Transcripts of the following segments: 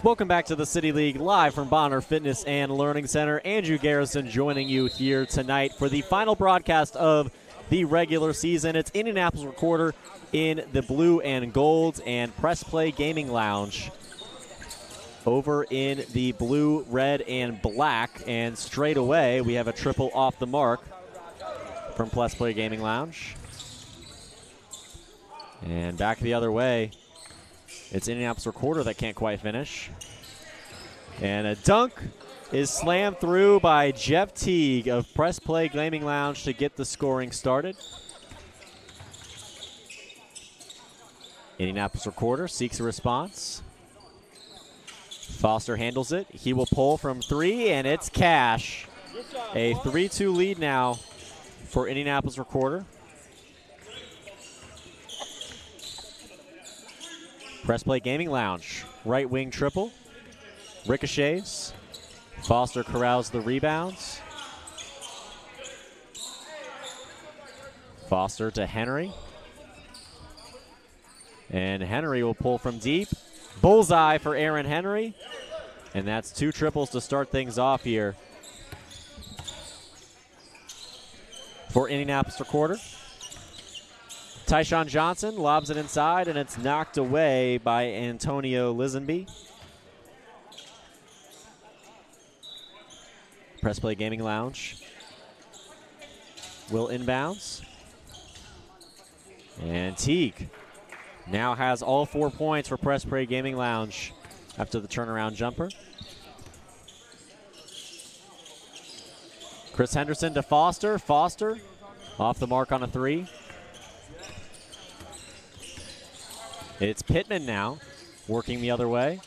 Welcome back to the City League live from Bonner Fitness and Learning Center. Andrew Garrison joining you here tonight for the final broadcast of the regular season. It's Indianapolis Recorder in the blue and gold and Press Play Gaming Lounge over in the blue, red, and black. And straight away, we have a triple off the mark from Press Play Gaming Lounge. And back the other way, it's Indianapolis Recorder that can't quite finish. And a dunk is slammed through by Jeff Teague of Press Play Gaming Lounge to get the scoring started. Indianapolis Recorder seeks a response. Foster handles it. He will pull from three, and it's cash. A 3-2 lead now for Indianapolis Recorder. Press Play Gaming Lounge, right wing triple. Ricochets. Foster corrals the rebounds. Foster to Henry. And Henry will pull from deep. Bullseye for Aaron Henry. And that's two triples to start things off here for Indianapolis Recorder. Tyshawn Johnson lobs it inside, and it's knocked away by Antonio Lisenby. Press Play Gaming Lounge will inbounds. And Teague now has all 4 points for Press Play Gaming Lounge after the turnaround jumper. Chris Henderson to Foster. Foster off the mark on a three. It's Pittman now, working the other way.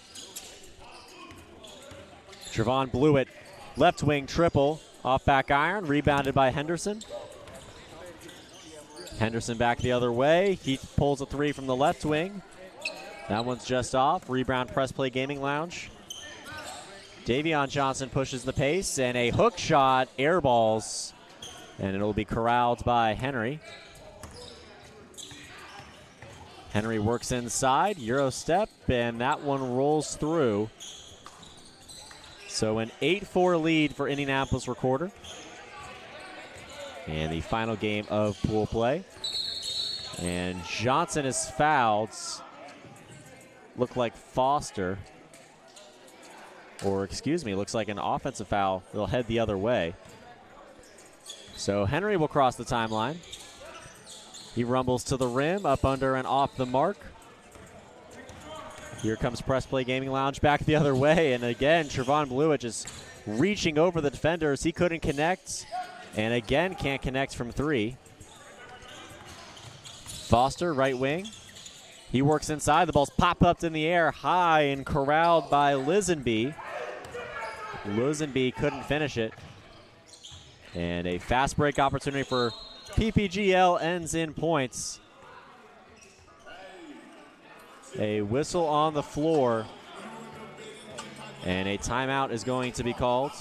Trevon Blewett, left wing triple, off back iron, rebounded by Henderson. Henderson back the other way. He pulls a three from the left wing. That one's just off. Rebound Press Play Gaming Lounge. Davion Johnson pushes the pace, and a hook shot airballs, and it'll be corralled by Henry. Henry works inside, Euro step, and that one rolls through. So an 8-4 lead for Indianapolis Recorder. And the final game of pool play. And Johnson is fouled. Look like Foster. Or excuse me, looks like an offensive foul. They'll head the other way. So Henry will cross the timeline. He rumbles to the rim, up under and off the mark. Here comes Press Play Gaming Lounge back the other way. And again, Trevon Blewett just reaching over the defenders. He couldn't connect. And again, can't connect from three. Foster, right wing. He works inside. The ball's popped up in the air high and corralled by Lisenby. Lisenby couldn't finish it. And a fast break opportunity for PPGL ends in points. A whistle on the floor. And a timeout is going to be called.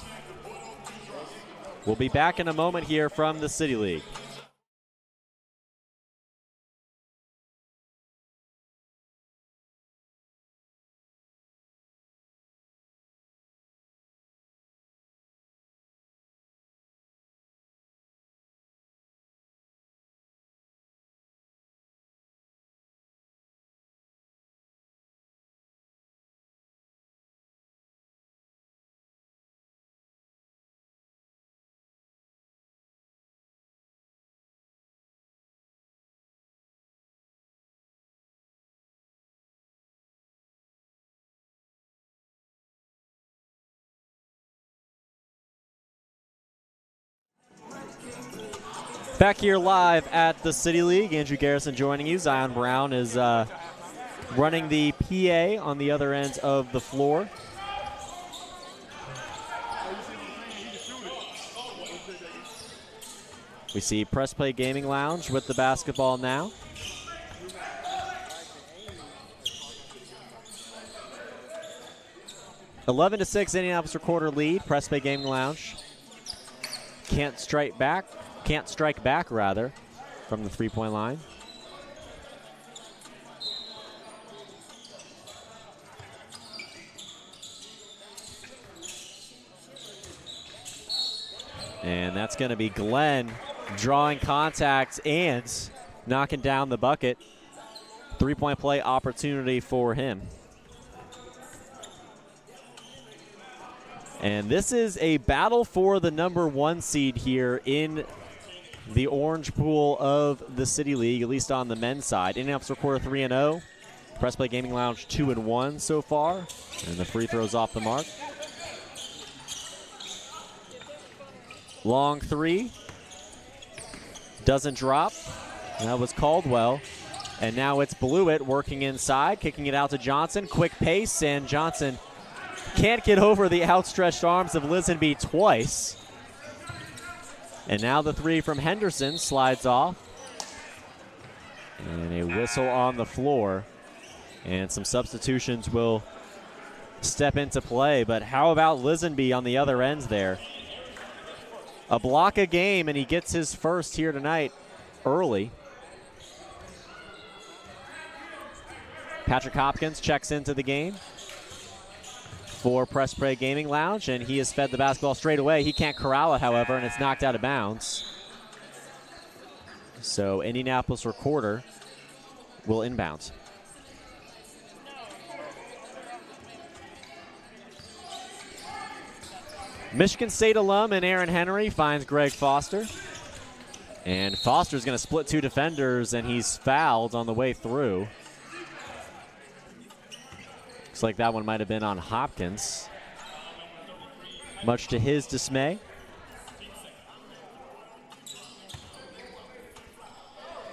We'll be back in a moment here from the City League. Back here live at the City League, Andrew Garrison joining you. Zion Brown is running the PA on the other end of the floor. We see Press Play Gaming Lounge with the basketball now. (11-6) Indianapolis Recorder lead. Press Play Gaming Lounge can't strike back rather, from the three-point line. And that's going to be Glenn drawing contact and knocking down the bucket. Three-point play opportunity for him. And this is a battle for the #1 seed here in the orange pool of the City League, at least on the men's side. Indianapolis Recorder 3-0. Press Play Gaming Lounge 2-1 so far. And the free throws off the mark. Long three. Doesn't drop. That was Caldwell. And now it's Blewett working inside, kicking it out to Johnson. Quick pace, and Johnson can't get over the outstretched arms of Lisenby twice. And now the three from Henderson slides off. And a whistle on the floor. And some substitutions will step into play. But how about Lisenby on the other ends there? A block a game, and he gets his first here tonight early. Patrick Hopkins checks into the game for Press Play Gaming Lounge, and he has fed the basketball straight away. He can't corral it, however, and it's knocked out of bounds. So Indianapolis Recorder will inbound. Michigan State alum and Aaron Henry finds Greg Foster. And Foster's going to split two defenders, and he's fouled on the way through. Looks like that one might have been on Hopkins, much to his dismay.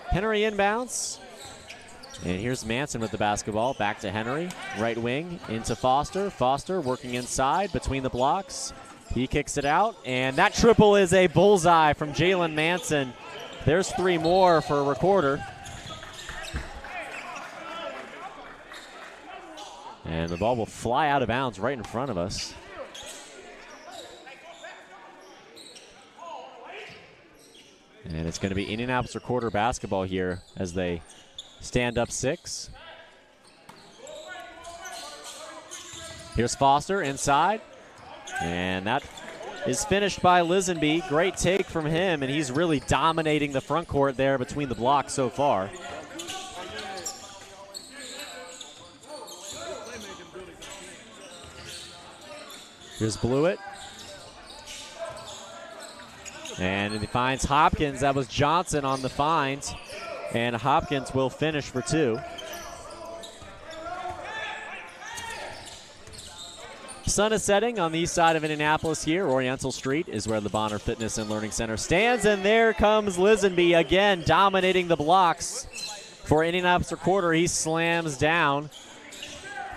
Henry inbounds. And here's Manson with the basketball. Back to Henry. Right wing into Foster. Foster working inside between the blocks. He kicks it out. And that triple is a bullseye from Jalen Manson. There's three more for Recorder. And the ball will fly out of bounds right in front of us. And it's going to be Indianapolis Recorder basketball here as they stand up 6. Here's Foster inside. And that is finished by Lisenby. Great take from him, and he's really dominating the front court there between the blocks so far. Here's Blewett. And he finds Hopkins. That was Johnson on the find. And Hopkins will finish for 2. Sun is setting on the east side of Indianapolis here. Oriental Street is where the Bonner Fitness and Learning Center stands. And there comes Lisenby again, dominating the blocks for Indianapolis Recorder. He slams down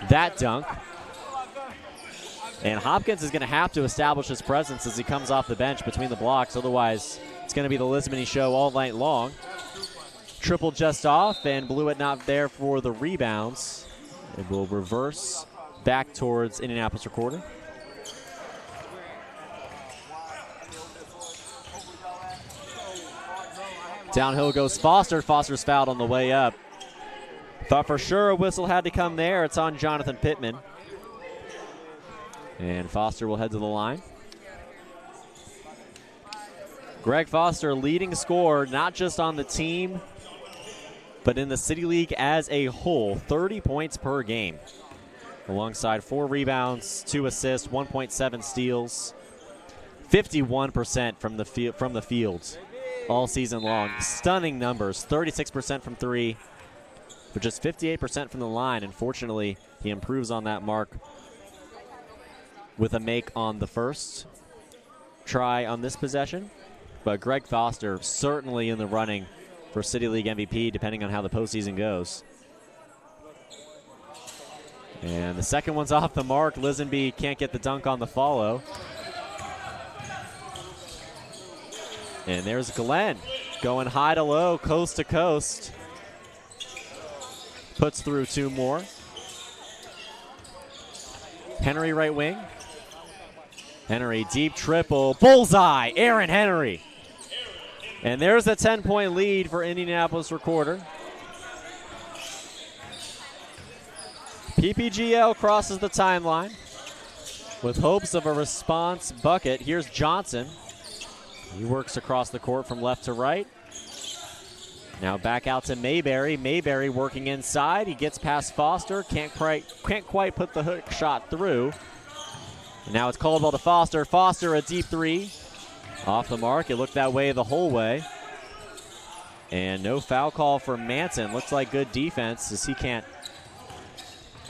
that dunk. And Hopkins is going to have to establish his presence as he comes off the bench between the blocks. Otherwise, it's going to be the Lisenby show all night long. Triple just off, and Blewett not there for the rebounds. It will reverse back towards Indianapolis Recorder. Downhill goes Foster. Foster's fouled on the way up. Thought for sure a whistle had to come there. It's on Jonathan Pittman. And Foster will head to the line. Greg Foster, leading scorer, not just on the team, but in the City League as a whole. 30 points per game. Alongside 4 rebounds, 2 assists, 1.7 steals. 51% from the field all season long. Stunning numbers. 36% from 3, but just 58% from the line. Unfortunately, he improves on that mark with a make on the first try on this possession. But Greg Foster certainly in the running for City League MVP, depending on how the postseason goes. And the second one's off the mark. Lisenby can't get the dunk on the follow. And there's Glenn going high to low, coast to coast. Puts through 2 more. Henry right wing. Henry deep triple. Bullseye, Aaron Henry. And there's a 10-point lead for Indianapolis Recorder. PPGL crosses the timeline with hopes of a response bucket. Here's Johnson. He works across the court from left to right. Now back out to Mayberry. Mayberry working inside. He gets past Foster. Can't quite put the hook shot through. And now it's Caldwell to Foster. Foster, a deep three. Off the mark. It looked that way the whole way. And no foul call for Manson. Looks like good defense as he can't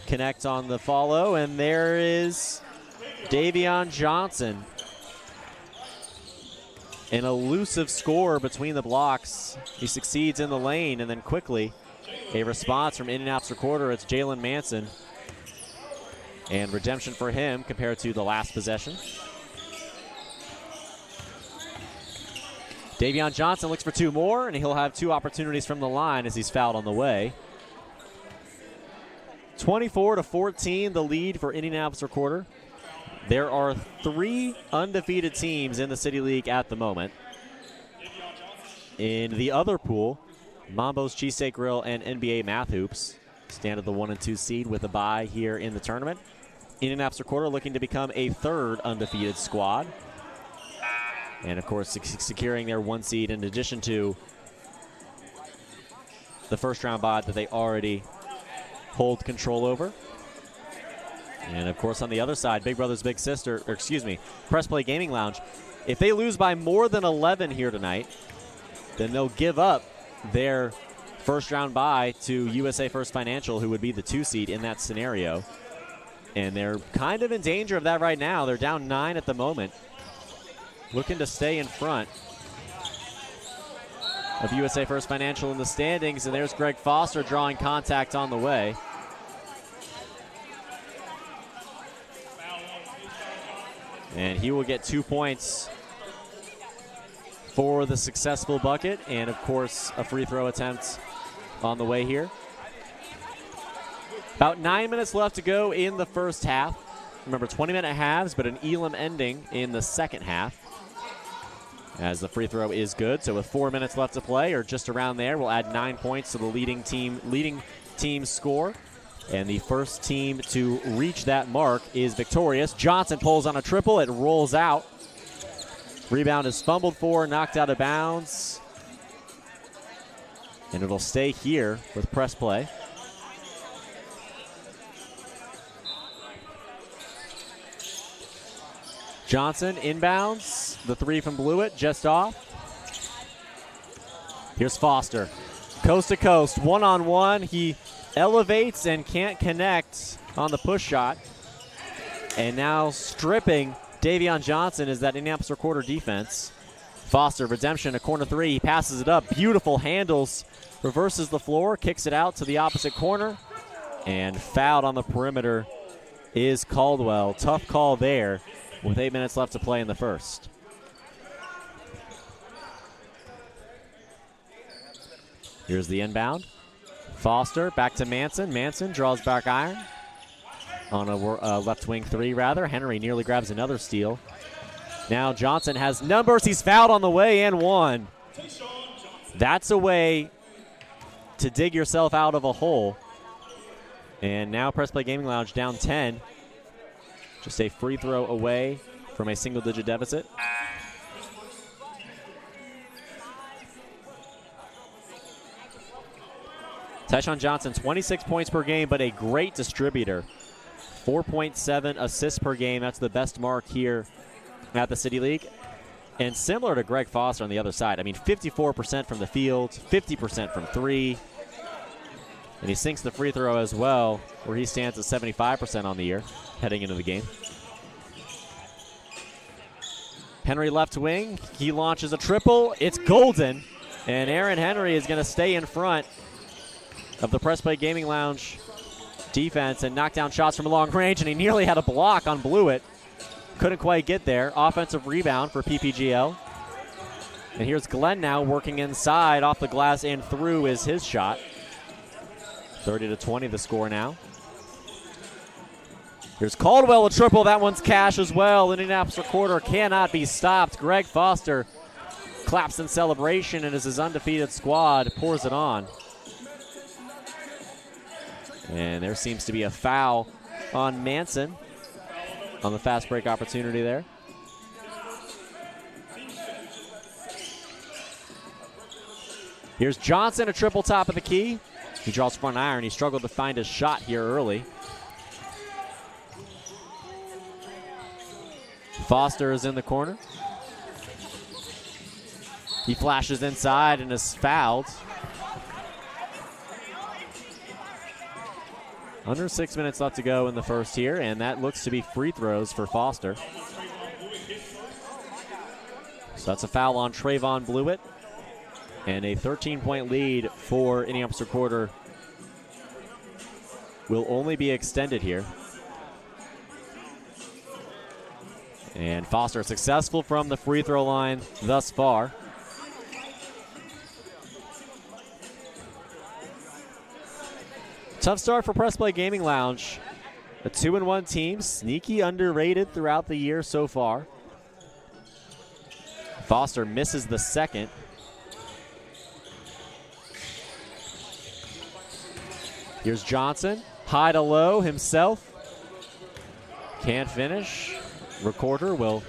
connect on the follow. And there is Davion Johnson. An elusive score between the blocks. He succeeds in the lane, and then quickly a response from Indianapolis Recorder. It's Jalen Manson. And redemption for him compared to the last possession. Davion Johnson looks for two more, and he'll have two opportunities from the line as he's fouled on the way. 24-14, the lead for Indianapolis Recorder. There are 3 undefeated teams in the City League at the moment. In the other pool, Mambo's Cheesesteak Grill and NBA Math Hoops stand at the 1 and 2 seed with a bye here in the tournament. Indianapolis Recorder looking to become a 3rd undefeated squad. And, of course, securing their 1 seed in addition to the first-round bye that they already hold control over. And, of course, on the other side, Big Brothers Big Sister, or excuse me, Press Play Gaming Lounge. If they lose by more than 11 here tonight, then they'll give up their first-round bye to USA First Financial, who would be the 2 seed in that scenario. And they're kind of in danger of that right now. They're down 9 at the moment, looking to stay in front of USA First Financial in the standings. And there's Greg Foster drawing contact on the way. And he will get 2 points for the successful bucket. And, of course, a free throw attempt on the way here. About 9 minutes left to go in the first half. Remember, 20-minute halves, but an Elam ending in the second half. As the free throw is good. So with 4 minutes left to play, or just around there, we'll add 9 points to the leading team's score. And the first team to reach that mark is victorious. Johnson pulls on a triple. It rolls out. Rebound is fumbled for, knocked out of bounds. And it'll stay here with press play. Johnson inbounds. The 3 from Blewett just off. Here's Foster. Coast to coast, one-on-one. He elevates and can't connect on the push shot. And now stripping Davion Johnson is that Indianapolis Recorder defense. Foster, redemption, a corner 3. He passes it up. Beautiful handles. Reverses the floor, kicks it out to the opposite corner. And fouled on the perimeter is Caldwell. Tough call there with 8 minutes left to play in the first. Here's the inbound. Foster back to Manson. Manson draws back iron on a left wing 3, rather. Henry nearly grabs another steal. Now Johnson has numbers. He's fouled on the way and 1. That's a way to dig yourself out of a hole. And now Press Play Gaming Lounge down 10. Just a free throw away from a single-digit deficit. Tyshawn Johnson, 26 points per game, but a great distributor. 4.7 assists per game. That's the best mark here at the City League. And similar to Greg Foster on the other side. I mean, 54% from the field, 50% from 3. And he sinks the free throw as well, where he stands at 75% on the year heading into the game. Henry left wing. He launches a triple. It's golden. And Aaron Henry is going to stay in front of the Press Play Gaming Lounge defense and knock down shots from long range, and he nearly had a block on Blewett. Couldn't quite get there. Offensive rebound for PPGL. And here's Glenn now working inside. Off the glass and through is his shot. 30-20 the score now. Here's Caldwell, a triple. That one's cash as well. Indianapolis Recorder cannot be stopped. Greg Foster claps in celebration, and as his undefeated squad pours it on. And there seems to be a foul on Manson on the fast break opportunity there. Here's Johnson, a triple top of the key. He draws front iron. He struggled to find his shot here early. Foster is in the corner. He flashes inside and is fouled. Under 6 minutes left to go in the first here, and that looks to be free throws for Foster. So that's a foul on Trayvon Blewett. And a 13-point lead for Indianapolis Recorder will only be extended here. And Foster successful from the free throw line thus far. Tough start for Press Play Gaming Lounge. A 2-1 team, sneaky underrated throughout the year so far. Foster misses the second. Here's Johnson, high to low himself. Can't finish. Recorder will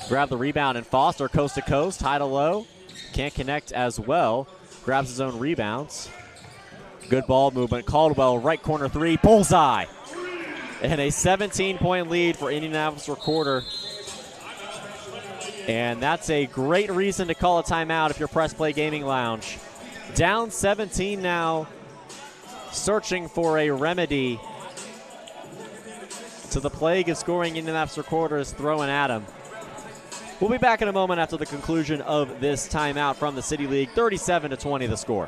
grab the rebound, and Foster coast to coast, high to low. Can't connect as well. Grabs his own rebounds. Good ball movement. Caldwell, right corner three, bullseye. And a 17-point lead for Indianapolis Recorder. And that's a great reason to call a timeout if you're Press Play Gaming Lounge. Down 17 now, searching for a remedy to the plague of scoring Indianapolis Recorder is throwing at him. We'll be back in a moment after the conclusion of this timeout from the City League. 37-20 the score.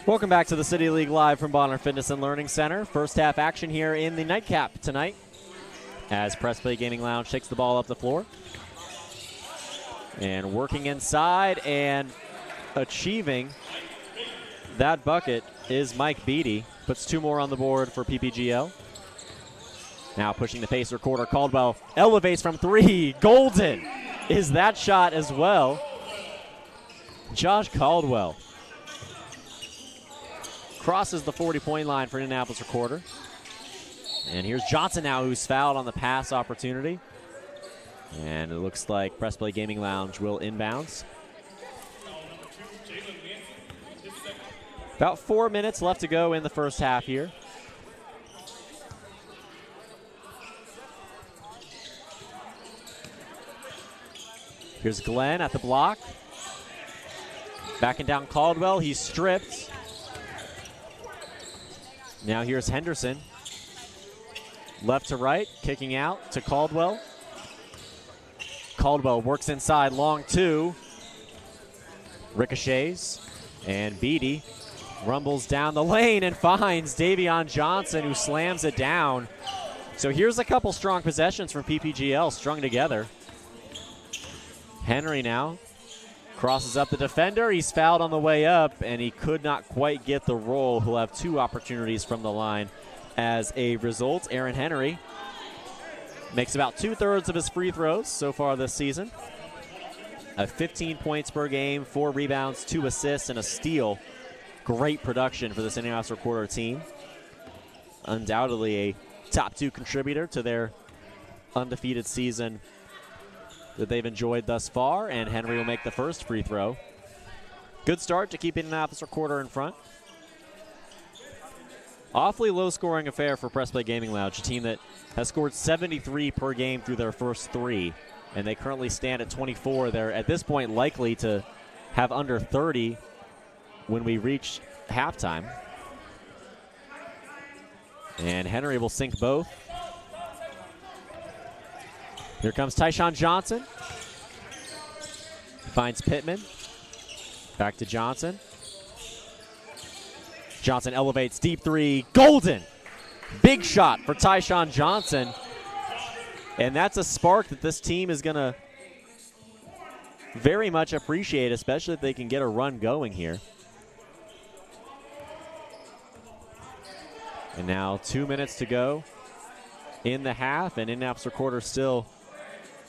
Welcome back to the City League live from Bonner Fitness and Learning Center. First half action here in the nightcap tonight as Press Play Gaming Lounge takes the ball up the floor. And working inside and achieving that bucket is Mike Beatty. Puts two more on the board for PPGL. Now pushing the pace Recorder. Caldwell elevates from three. Golden is that shot as well. Josh Caldwell crosses the 40-point line for Indianapolis Recorder. And here's Johnson now, who's fouled on the pass opportunity. And it looks like Press Play Gaming Lounge will inbounds. About 4 minutes left to go in the first half here. Here's Glenn at the block. Backing down Caldwell, he's stripped. Now here's Henderson. Left to right, kicking out to Caldwell. Caldwell works inside, long two. Ricochets, and Beatty rumbles down the lane and finds Davion Johnson, who slams it down. So here's a couple strong possessions from PPGL strung together. Henry now crosses up the defender. He's fouled on the way up, and he could not quite get the roll. He'll have two opportunities from the line. As a result, Aaron Henry makes about 2/3 of his free throws so far this season. 15 points per game, 4 rebounds, 2 assists, and a steal. Great production for this Indianapolis Recorder team. Undoubtedly a top 2 contributor to their undefeated season that they've enjoyed thus far, and Henry will make the first free throw. Good start to keep Indianapolis Recorder in front. Awfully low-scoring affair for Press Play Gaming Lounge, a team that has scored 73 per game through their first 3, and they currently stand at 24. They're, at this point, likely to have under 30 when we reach halftime. And Henry will sink both. Here comes Tyshawn Johnson. Finds Pittman. Back to Johnson. Johnson elevates, deep three, golden! Big shot for Tyshawn Johnson. And that's a spark that this team is going to very much appreciate, especially if they can get a run going here. And now 2 minutes to go in the half, and Indianapolis Recorder still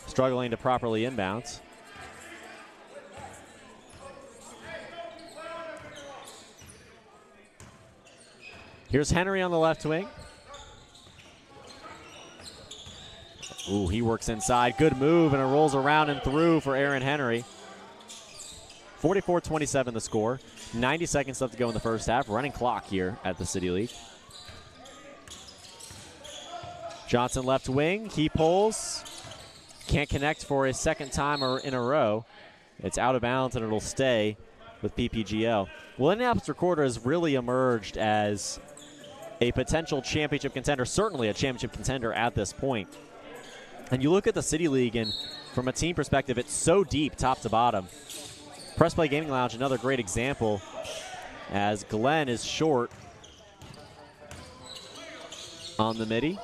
struggling to properly inbounds. Here's Henry on the left wing. Ooh, he works inside. Good move, and it rolls around and through for Aaron Henry. 44-27 the score. 90 seconds left to go in the first half. Running clock here at the City League. Johnson left wing. He pulls. Can't connect for a second time in a row. It's out of bounds, and it'll stay with PPGL. Well, Indianapolis Recorder has really emerged as a potential championship contender, certainly a championship contender at this point. And you look at the City League, and from a team perspective, it's so deep top to bottom. Press Play Gaming Lounge, another great example, as Glenn is short on the midi.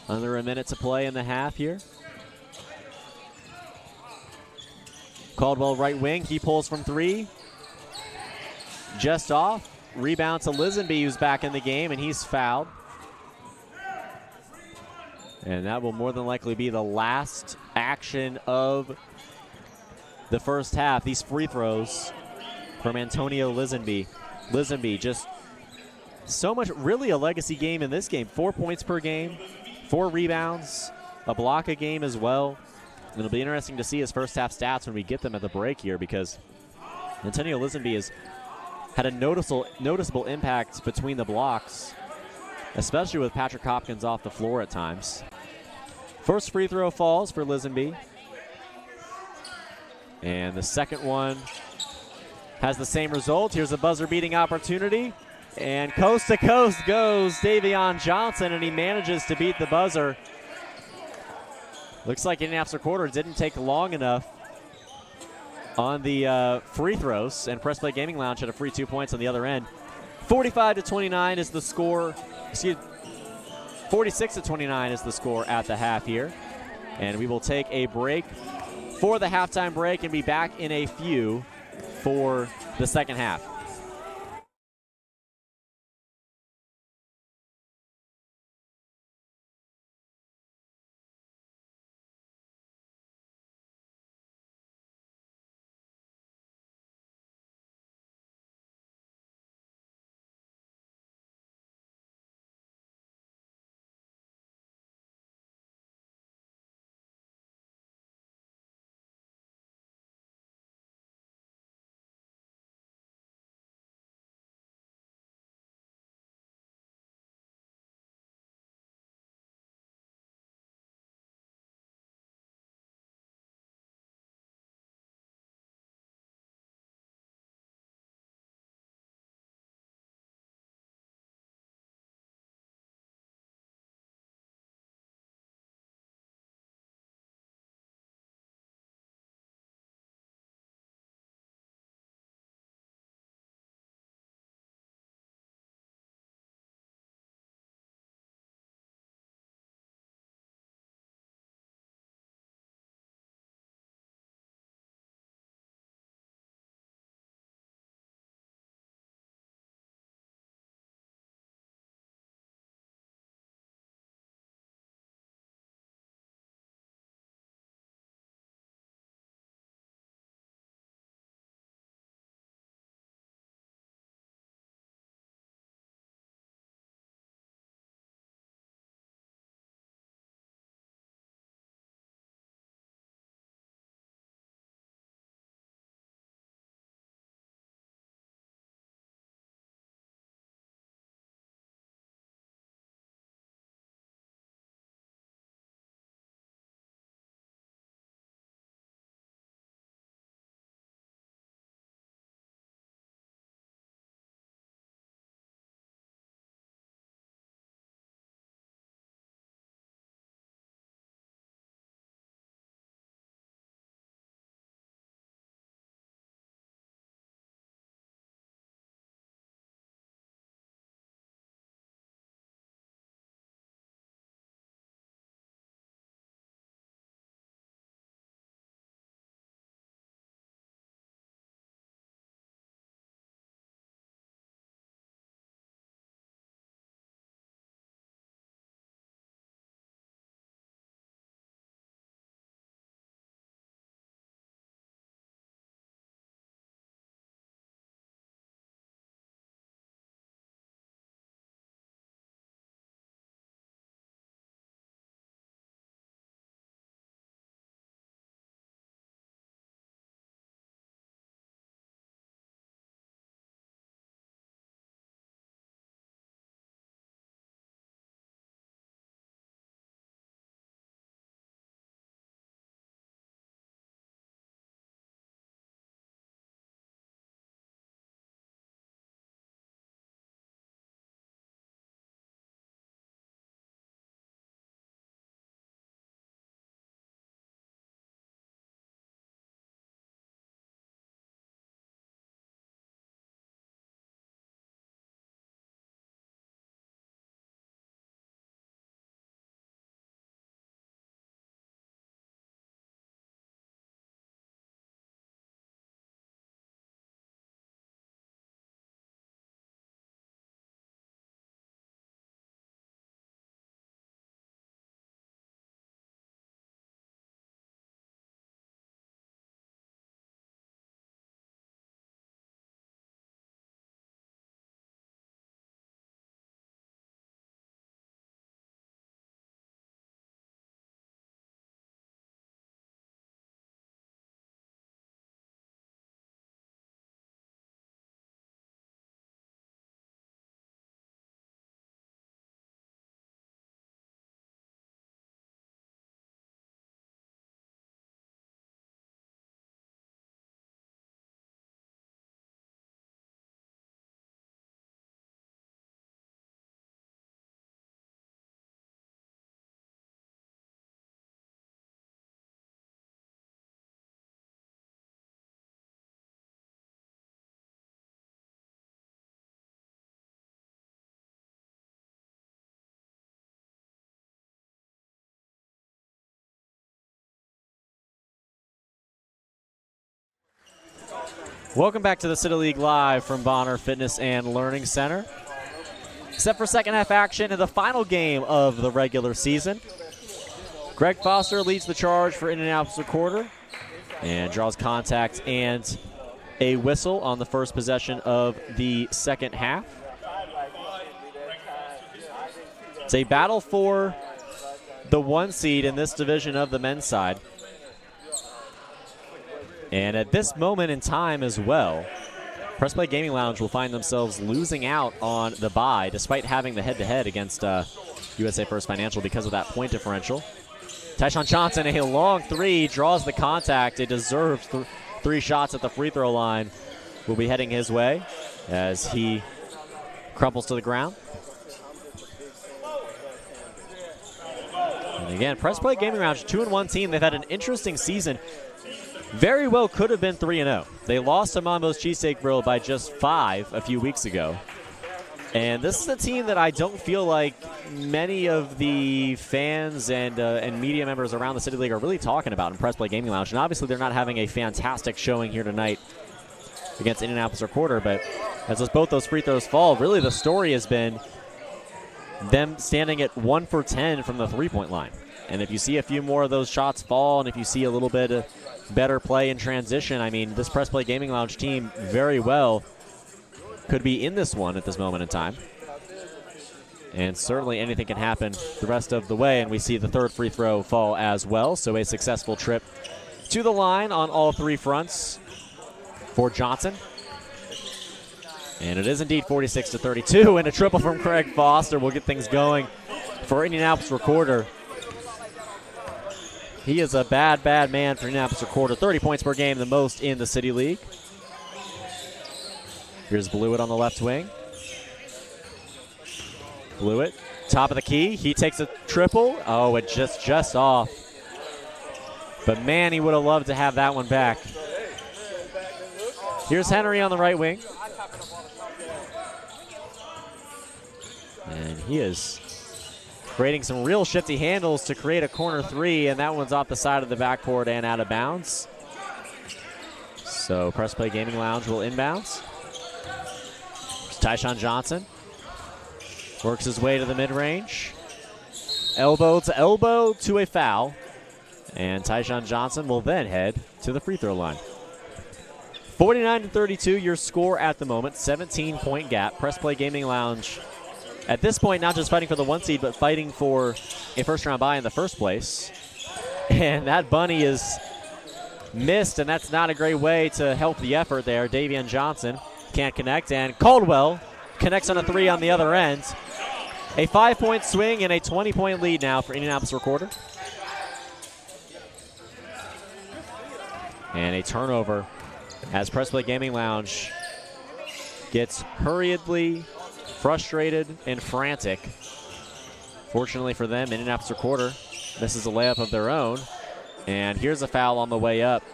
Under a minute to play in the half here. Caldwell right wing, he pulls from three. Just off. Rebound to Lisenby, who's back in the game, and he's fouled. And that will more than likely be the last action of the first half. These free throws from Antonio Lisenby. Lisenby just so much, really a legacy game in this game. 4 points per game, 4 rebounds, a block a game as well. And it'll be interesting to see his first half stats when we get them at the break here, because Antonio Lisenby has had a noticeable impact between the blocks, especially with Patrick Hopkins off the floor at times. First free throw falls for Lisenby. And the second one has the same result. Here's a buzzer-beating opportunity. And coast to coast goes Davion Johnson, and he manages to beat the buzzer. Looks like Indianapolis Recorder didn't take long enough on the free throws, and Press Play Gaming Lounge had a free 2 points on the other end. 45-29 is the score. 46-29 is the score at the half here. And we will take a break for the halftime break and be back in a few for the second half. Welcome back to the City League Live from Bonner Fitness and Learning Center. Set for second half action in the final game of the regular season. Greg Foster leads the charge for Indianapolis Recorder and draws contact and a whistle on the first possession of the second half. It's a battle for the 1 seed in this division of the men's side. And at this moment in time as well, Press Play Gaming Lounge will find themselves losing out on the bye despite having the head-to-head against USA First Financial because of that point differential. Tyshawn Johnson, a long three, draws the contact. A deserved 3 shots at the free throw line will be heading his way as he crumples to the ground. And again, Press Play Gaming Lounge, 2-1 team. They've had an interesting season. Very well could have been 3-0. They lost to Mambo's Cheesesteak Grill by just 5 a few weeks ago. And this is a team that I don't feel like many of the fans and media members around the City League are really talking about in Press Play Gaming Lounge. And obviously they're not having a fantastic showing here tonight against Indianapolis Recorder. But as both those free throws fall, really the story has been them standing at 1 for 10 from the three-point line. And if you see a few more of those shots fall, and if you see a little bit of better play in transition, I mean, this Press Play Gaming Lounge team very well could be in this one at this moment in time. And certainly anything can happen the rest of the way, and we see the third free throw fall as well. So a successful trip to the line on all 3 fronts for Johnson. And it is indeed 46-32, and a triple from Craig Foster will get things going for Indianapolis Recorder. He is a bad, bad man for Indianapolis Recorder. 30 points per game, the most in the City League. Here's Blewett on the left wing. Blewett, top of the key. He takes a triple. Oh, it just off. But man, he would have loved to have that one back. Here's Henry on the right wing. And he is creating some real shifty handles to create a corner 3, and that one's off the side of the backboard and out of bounds. So Press Play Gaming Lounge will inbounds. Tyshawn Johnson works his way to the mid-range. Elbow to elbow to a foul. And Tyshawn Johnson will then head to the free throw line. 49-32, your score at the moment. 17-point gap. Press Play Gaming Lounge at this point not just fighting for the 1 seed, but fighting for a first-round bye in the first place. And that bunny is missed, and that's not a great way to help the effort there. Davion Johnson can't connect, and Caldwell connects on a 3 on the other end. A 5-point swing and a 20-point lead now for Indianapolis Recorder. And a turnover as Press Play Gaming Lounge gets hurriedly frustrated and frantic. Fortunately for them, Indianapolis Recorder misses a layup of their own. And here's a foul on the way up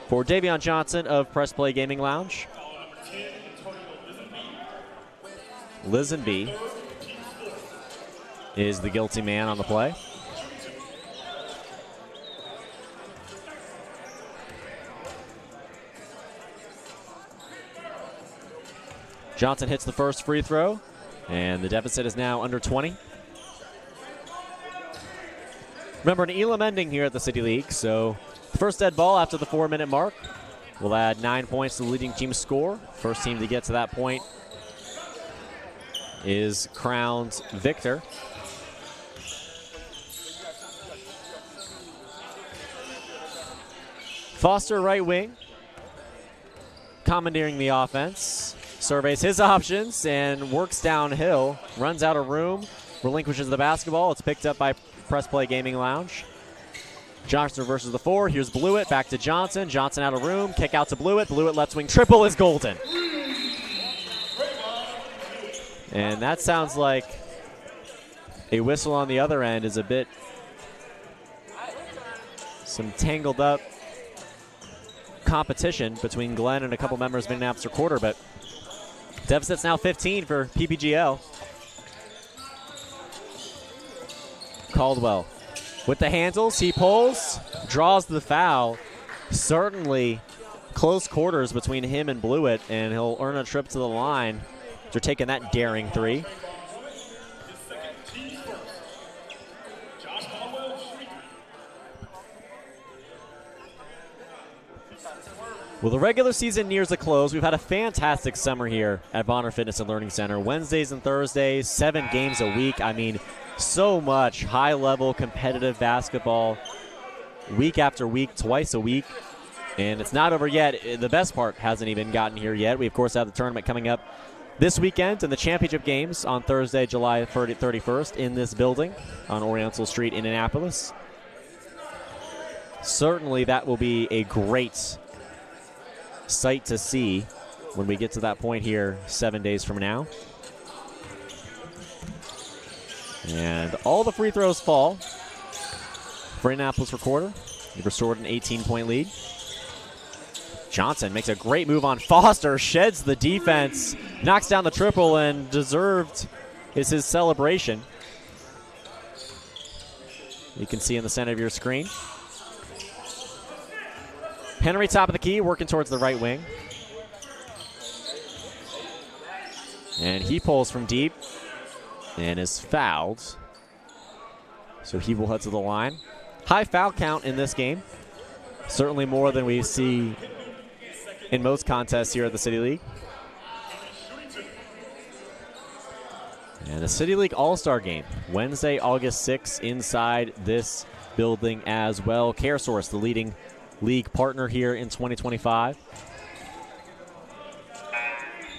for Davion Johnson of Press Play Gaming Lounge. Lisenby is the guilty man on the play. Johnson hits the first free throw, and the deficit is now under 20. Remember, an Elam ending here at the City League, so first dead ball after the 4-minute mark will add 9 points to the leading team's score. First team to get to that point is crowned victor. Foster, right wing, commandeering the offense. Surveys his options and works downhill. Runs out of room, relinquishes the basketball. It's picked up by Press Play Gaming Lounge. Johnson versus the 4. Here's Blewett, back to Johnson. Johnson out of room, kick out to Blewett. Blewett left wing triple is golden. And that sounds like a whistle on the other end is a bit some tangled up competition between Glenn and a couple members of Indianapolis Recorder, but deficit's now 15 for PPGL. Caldwell with the handles, he pulls, draws the foul. Certainly close quarters between him and Blewett, and he'll earn a trip to the line after taking that daring three. Well, the regular season nears a close. We've had a fantastic summer here at Bonner Fitness and Learning Center. Wednesdays and Thursdays, 7 games a week. I mean, so much high-level competitive basketball week after week, twice a week. And it's not over yet. The best part hasn't even gotten here yet. We, of course, have the tournament coming up this weekend and the championship games on Thursday, July 31st in this building on Oriental Street, Indianapolis. Certainly that will be a great sight to see when we get to that point here 7 days from now. And all the free throws fall for Indianapolis Recorder. They've restored an 18-point lead. Johnson makes a great move on Foster, sheds the defense, knocks down the triple, and deserved is his celebration. You can see in the center of your screen. Henry, top of the key, working towards the right wing. And he pulls from deep and is fouled. So he will head to the line. High foul count in this game. Certainly more than we see in most contests here at the City League. And the City League All-Star Game, Wednesday, August 6th, inside this building as well. CareSource, the leading league partner here in 2025.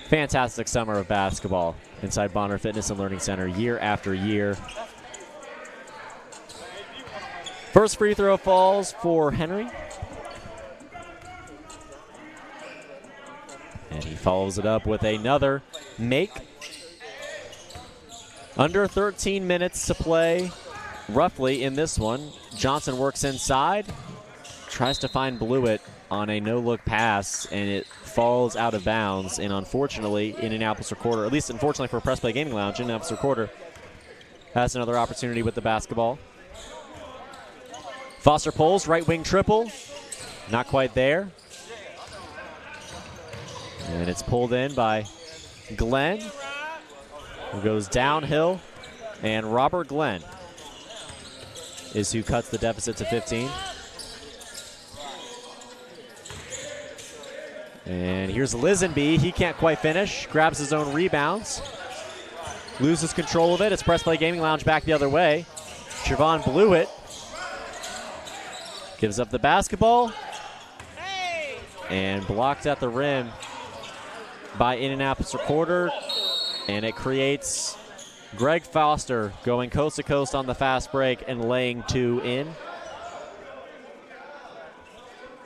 Fantastic summer of basketball inside Bonner Fitness and Learning Center year after year. First free throw falls for Henry. And he follows it up with another make. Under 13 minutes to play roughly in this one. Johnson works inside. Tries to find Blewett on a no-look pass, and it falls out of bounds. And unfortunately, Indianapolis Recorder, at least unfortunately for Press Play Gaming Lounge, Indianapolis Recorder has another opportunity with the basketball. Foster pulls, right wing triple. Not quite there. And it's pulled in by Glenn, who goes downhill. And Robert Glenn is who cuts the deficit to 15. And here's Lisenby. He can't quite finish. Grabs his own rebounds. Loses control of it. It's Press Play Gaming Lounge back the other way. Javon Blewett gives up the basketball. And blocked at the rim by Indianapolis Recorder. And it creates Greg Foster going coast to coast on the fast break and laying 2 in.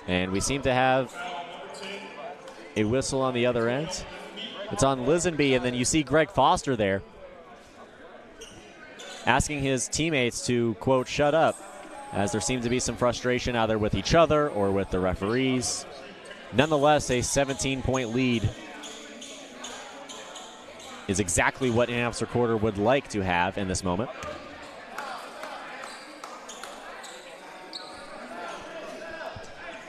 And we seem to have a whistle on the other end. It's on Lisenby, and then you see Greg Foster there asking his teammates to, quote, shut up, as there seems to be some frustration either with each other or with the referees. Nonetheless, a 17-point lead is exactly what Indianapolis Recorder would like to have in this moment.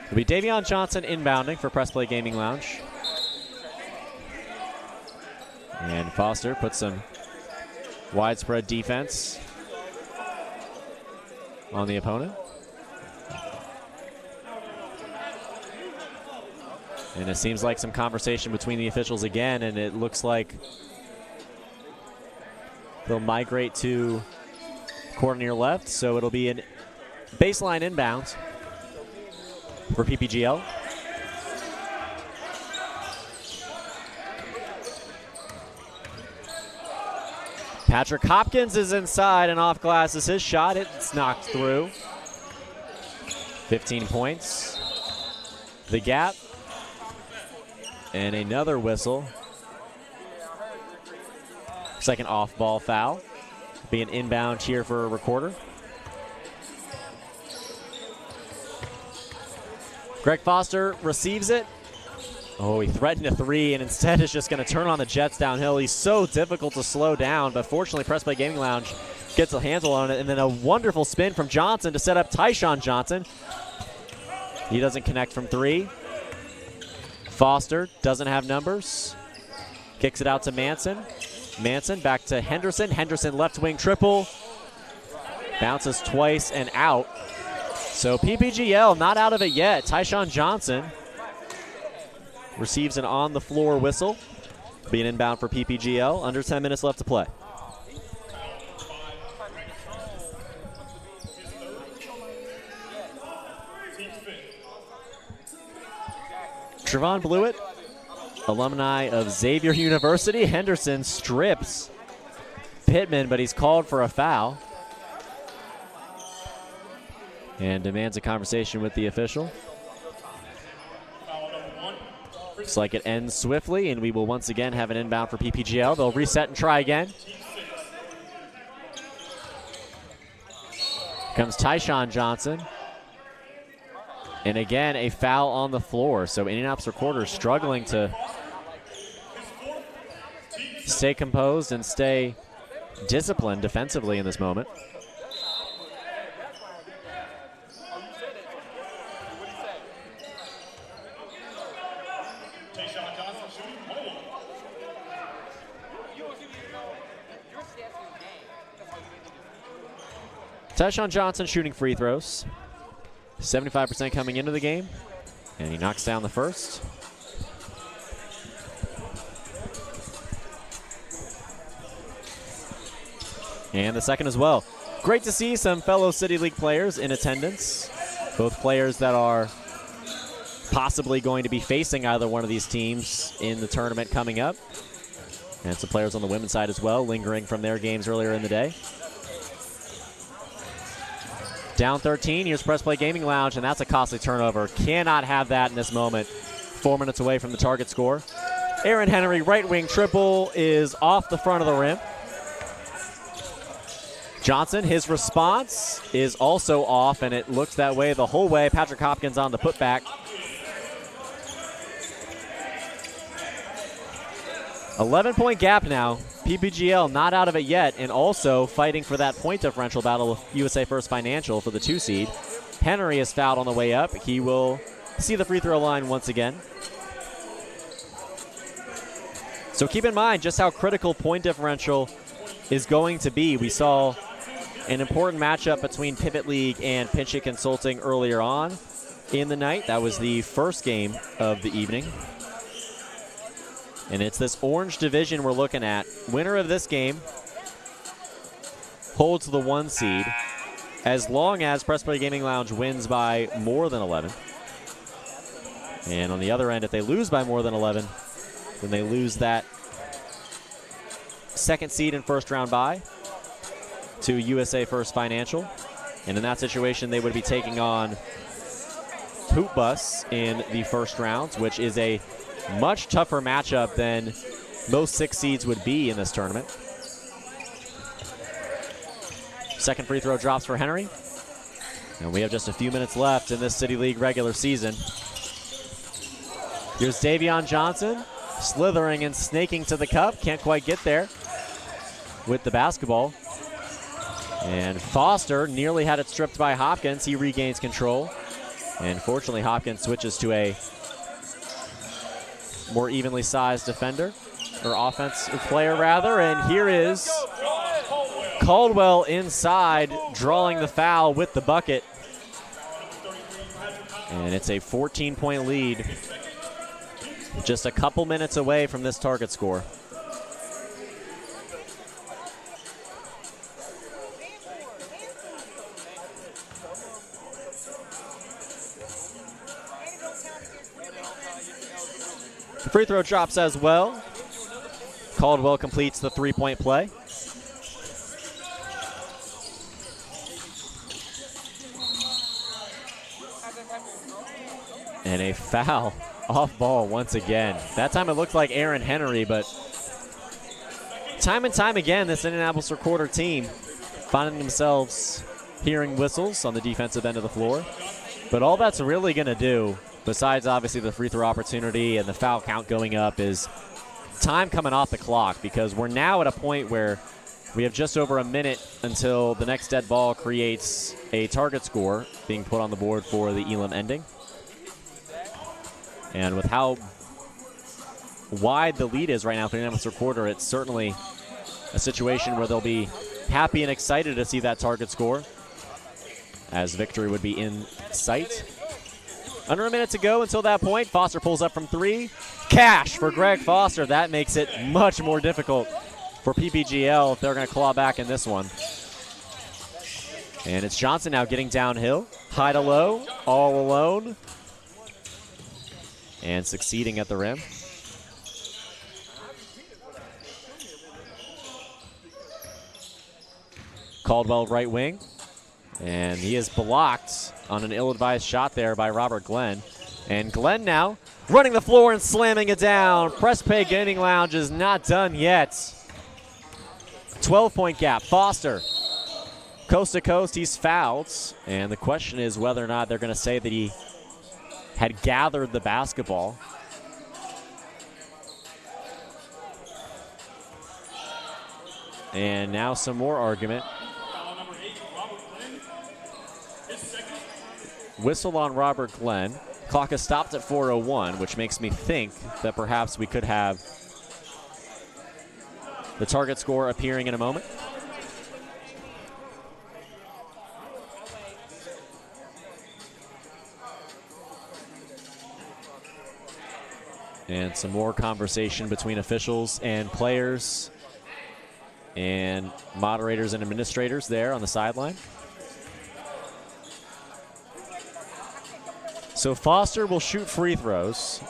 It'll be Davion Johnson inbounding for Press Play Gaming Lounge. And Foster puts some widespread defense on the opponent. And it seems like some conversation between the officials again, and it looks like they'll migrate to corner near left, so it'll be a baseline inbound for PPGL. Patrick Hopkins is inside, and off glass is his shot. It's knocked through. 15 points. The gap. And another whistle. Looks like an off-ball foul. Be an inbound here for a Recorder. Greg Foster receives it. Oh, he threatened a 3 and instead is just going to turn on the Jets downhill. He's so difficult to slow down, but fortunately Press Play Gaming Lounge gets a handle on it, and then a wonderful spin from Johnson to set up Tyshawn Johnson. He doesn't connect from 3. Foster doesn't have numbers. Kicks it out to Manson. Manson back to Henderson. Henderson left wing triple. Bounces twice and out. So PPGL not out of it yet. Tyshawn Johnson receives an on-the-floor whistle. Being inbound for PPGL. Under 10 minutes left to play. Trevon Blewett, alumni of Xavier University. Henderson strips Pittman, but he's called for a foul and demands a conversation with the official. Looks like it ends swiftly, and we will once again have an inbound for PPGL. They'll reset and try again. Comes Tyshawn Johnson. And again, a foul on the floor. So Indianapolis Recorder struggling to stay composed and stay disciplined defensively in this moment. Tyshawn Johnson shooting free throws. 75% coming into the game, and he knocks down the first. And the second as well. Great to see some fellow City League players in attendance. Both players that are possibly going to be facing either one of these teams in the tournament coming up. And some players on the women's side as well, lingering from their games earlier in the day. Down 13, here's Press Play Gaming Lounge, and that's a costly turnover. Cannot have that in this moment. 4 minutes away from the target score. Aaron Henry, right wing triple, is off the front of the rim. Johnson, his response is also off, and it looks that way the whole way. Patrick Hopkins on the putback. 11-point gap now. PPGL not out of it yet, and also fighting for that point differential battle with USA First Financial for the 2 seed. Henry is fouled on the way up. He will see the free throw line once again. So keep in mind just how critical point differential is going to be. We saw an important matchup between Pivot League and Pinchik Consulting earlier on in the night. That was the first game of the evening. And it's this orange division we're looking at. Winner of this game holds the 1 seed as long as Press Play Gaming Lounge wins by more than 11. And on the other end, if they lose by more than 11, then they lose that 2nd seed and first round bye to USA First Financial. And in that situation, they would be taking on Hoop Bus in the first round, which is a much tougher matchup than most 6 seeds would be in this tournament. Second free throw drops for Henry. And we have just a few minutes left in this City League regular season. Here's Davion Johnson slithering and snaking to the cup. Can't quite get there with the basketball. And Foster nearly had it stripped by Hopkins. He regains control. And fortunately, Hopkins switches to a more evenly sized defender, or offensive player rather, and here is Caldwell inside, drawing the foul with the bucket. And it's a 14-point lead, just a couple minutes away from this target score. The free throw drops as well. Caldwell completes the 3-point play. And a foul off ball once again. That time it looked like Aaron Henry, but time and time again, this Indianapolis Recorder team finding themselves hearing whistles on the defensive end of the floor. But all that's really going to do, besides obviously the free throw opportunity and the foul count going up, is time coming off the clock, because we're now at a point where we have just over a minute until the next dead ball creates a target score being put on the board for the Elam ending. And with how wide the lead is right now for the Indianapolis quarter, it's certainly a situation where they'll be happy and excited to see that target score, as victory would be in sight. Under a minute to go until that point. Foster pulls up from 3. Cash for Greg Foster. That makes it much more difficult for PPGL if they're going to claw back in this one. And it's Johnson now getting downhill. High to low, all alone. And succeeding at the rim. Caldwell right wing. And he is blocked on an ill-advised shot there by Robert Glenn. And Glenn now running the floor and slamming it down. Press Pay Gaming Lounge is not done yet. 12-point gap. Foster, coast to coast, he's fouled. And the question is whether or not they're going to say that he had gathered the basketball. And now some more argument. Whistle on Robert Glenn. Clock has stopped at 4:01, which makes me think that perhaps we could have the target score appearing in a moment. And some more conversation between officials and players and moderators and administrators there on the sideline. So Foster will shoot free throws.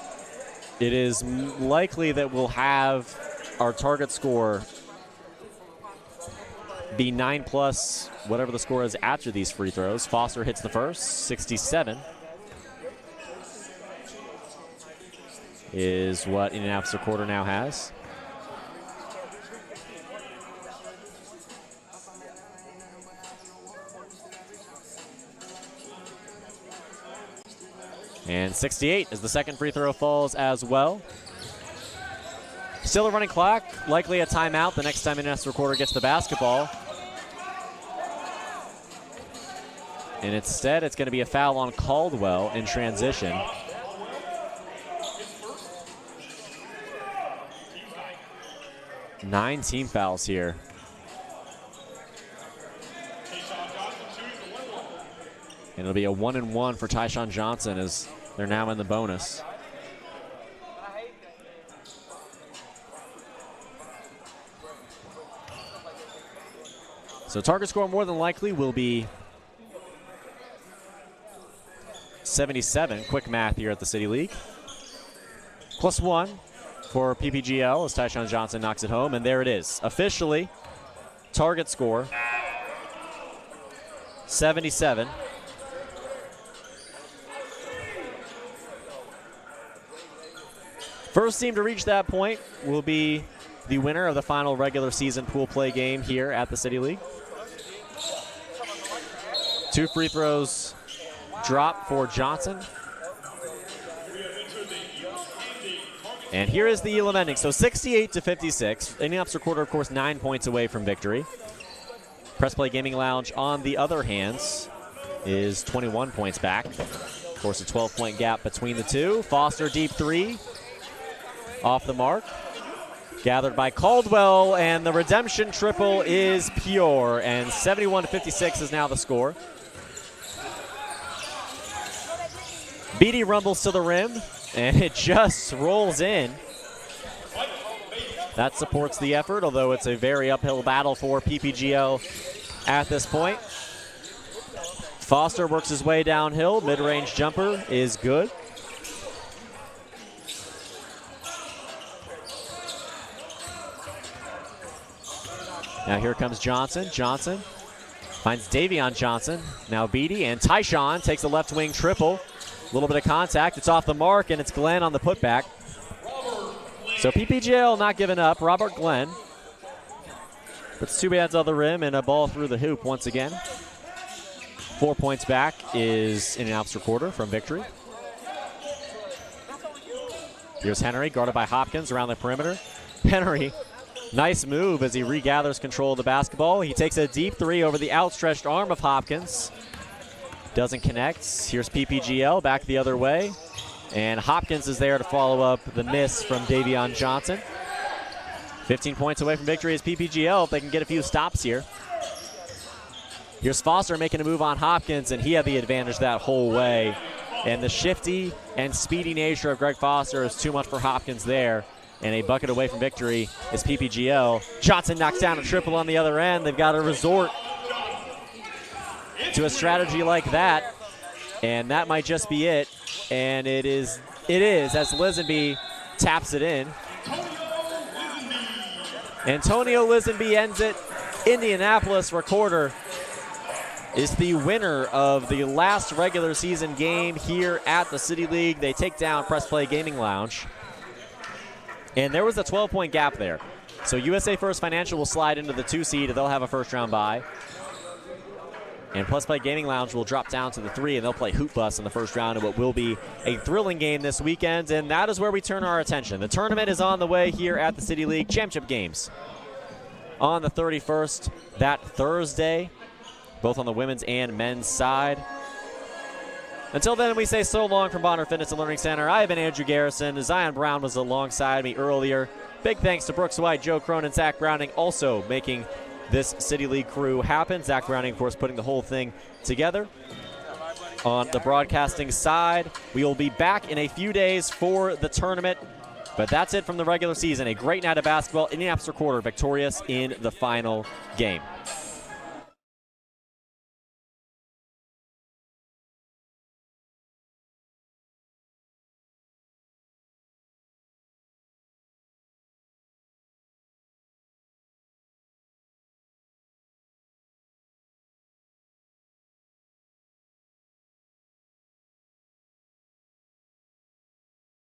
It is likely that we'll have our target score be 9+, whatever the score is after these free throws. Foster hits the first, 67. Is what Indianapolis quarter now has. And 68 as the second free throw falls as well. Still a running clock, likely a timeout the next time Indianapolis quarter gets the basketball. And instead, it's going to be a foul on Caldwell in transition. Nine team fouls here. And it'll be a 1-and-1 for Tyshawn Johnson as they're now in the bonus. So target score more than likely will be 77. Quick math here at the City League. +1 for PPGL as Tyshawn Johnson knocks it home. And there it is. Officially, target score 77. First team to reach that point will be the winner of the final regular season pool play game here at the City League. 2 free throws drop for Johnson. And here is the Elam ending. So 68-56. Indianapolis quarter, of course, 9 points away from victory. Press Play Gaming Lounge, on the other hand, is 21 points back. Of course, a 12-point gap between the two. Foster deep 3. Off the mark. Gathered by Caldwell, and the redemption triple is pure. And 71-56 is now the score. Beatty rumbles to the rim, and it just rolls in. That supports the effort, although it's a very uphill battle for PPGL at this point. Foster works his way downhill. Mid-range jumper is good. Now here comes Johnson. Johnson finds Davion Johnson. Now Beatty, and Tyshawn takes a left wing triple. A little bit of contact. It's off the mark, and it's Glenn on the putback. So PPGL not giving up. Robert Glenn puts 2 hands on the rim and a ball through the hoop once again. 4 points back is Indianapolis quarter from victory. Here's Henry, guarded by Hopkins around the perimeter. Henry, nice move as he regathers control of the basketball. He takes a deep 3 over the outstretched arm of Hopkins. Doesn't connect. Here's PPGL back the other way. And Hopkins is there to follow up the miss from Davion Johnson. 15 points away from victory is PPGL if they can get a few stops here. Here's Foster making a move on Hopkins, and he had the advantage that whole way. And the shifty and speedy nature of Greg Foster is too much for Hopkins there. And a bucket away from victory is PPGL. Johnson knocks down a triple on the other end. They've got to resort to a strategy like that, and that might just be it. And it is as Lisenby taps it in. Antonio Lisenby ends it. Indianapolis Recorder is the winner of the last regular season game here at the City League. They take down Press Play Gaming Lounge. And there was a 12-point gap there. So USA First Financial will slide into the 2 seed. They'll have a first-round bye. And Press Play Gaming Lounge will drop down to the 3, and they'll play Hoop Bus in the first round of what will be a thrilling game this weekend. And that is where we turn our attention. The tournament is on the way here at the City League. Championship games on the 31st, that Thursday, both on the women's and men's side. Until then, we say so long from Bonner Fitness and Learning Center. I have been Andrew Garrison. Zion Brown was alongside me earlier. Big thanks to Brooks White, Joe Cronin, Zach Browning, also making this City League crew happen. Zach Browning, of course, putting the whole thing together. On the broadcasting side, we will be back in a few days for the tournament. But that's it from the regular season. A great night of basketball. Indianapolis Recorder victorious in the final game.